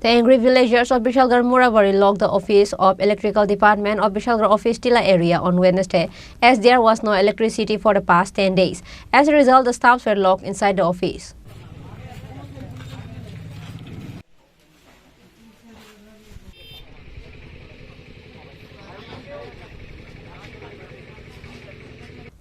The angry villagers of Bishalgarh Murabari locked the office of Electrical Department of Bishalgarh Office Tila area on Wednesday as there was no electricity for the past 10 days. As a result, the staffs were locked inside the office.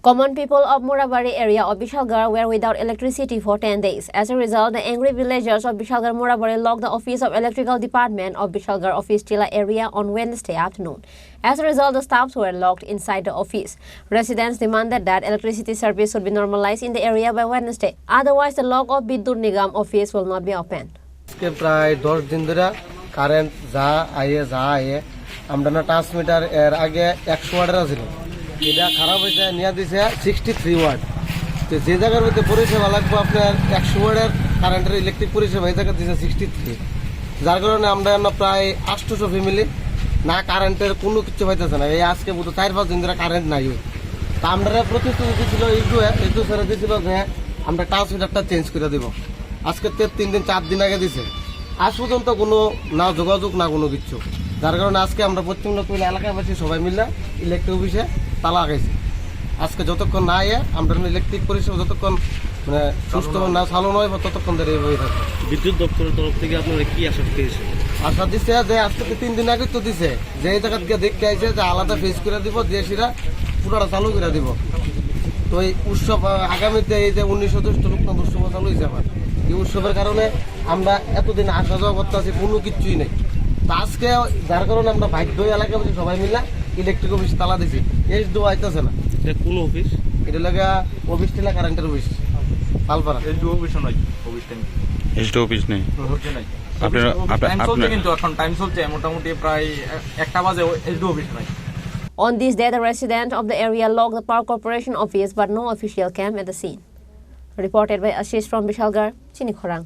Common people of Murabari area of Bishalgarh were without electricity for 10 days. As a result, the angry villagers of Bishalgarh Murabari locked the office of Electrical Department of Bishalgarh Office Tila area on Wednesday afternoon. As a result, the staffs were locked inside the office. Residents demanded that electricity service should be normalized in the area by Wednesday. Otherwise, the lock of Bidur Nigam office will not be opened. প্রায় 10 দিন ধরে current যা আয়ে আমরা না transmitter এর আগে 100 ওয়াটের ছিল এটা খারাপ হয়েছে নিয়ে দিছে 63 ওয়াট তো যে জায়গার মধ্যে পরিষেবা লাগবে আপনার 100 ওয়াটের কারেন্টের ইলেকট্রিক পরিষেবা এই জায়গা দিছে 63 যার কারণে আমরা প্রায় 800 ফ্যামিলি না কারেন্টের কোনো কিছু পাইতেছে না এই আজকে পুরো 4-5 দিন ধরে কারেন্ট নাই তা আমরা প্রতিশ্রুতি ছিল একটু ছেড়ে দিয়েছিল যে আমরা ট্রান্সমিটারটা চেঞ্জ করে দেব আজকে 3 দিন 4 দিন আগে দিছে আজ পর্যন্ত কোনো না যোগাযোগ না কোনো কিছু যার কারণে আজকে আমরা পশ্চিম লোকমিলা এলাকাবাসী সবাই মিলে ইলেকট্রিক অফিসে তালা লাগাইছি আজকে যতক্ষণ না আয়ে আমরা ইলেকট্রিক পরিষেবা যতক্ষণ মানে সুস্থ না চালু নয় ততক্ষণ ধরে হয়ে থাকে বিদ্যুৎ দপ্তরের তরফ থেকে আপনারা কি আশা পেয়েছেন আশা দিচ্ছে যে আজকে 3 দিন আগে তো দিছে যে এই জায়গা থেকে দেখতে আইছে যে আলাদা ফেস করে দিব দিয়ে সেটা পুরোটা চালু করে দিব তো এই উৎসব আগামীতে এই যে 19 লোক উৎসব চালু হয়েছে আবার এই উৎসবের কারণে আমরা এতদিন আসা যাওয়া করতে আছি কোনো কিছুই নেই তা আজকে যার কারণে আমরা বাধ্য এলাকাবাসী সবাই মিলে ইলেকট্রিক অফিস তালা দিছি এই দো আইতেছে না এটা কোন অফিস এটা লাগা অফিস টিলা কারেন্টের অফিস পালপাড়া এই দো অফিস নাই অফিস টাইম এসডি অফিস নেই নাই আপনারা চলছে কিন্তু এখন টাইম চলছে মোটামুটি প্রায় 1টা বাজে এসডি অফিস নাই On this day, the residents of the area locked the Power Corporation office, but no official came at the scene. Reported by Ashish from Bishalgarh, Chini Khorang.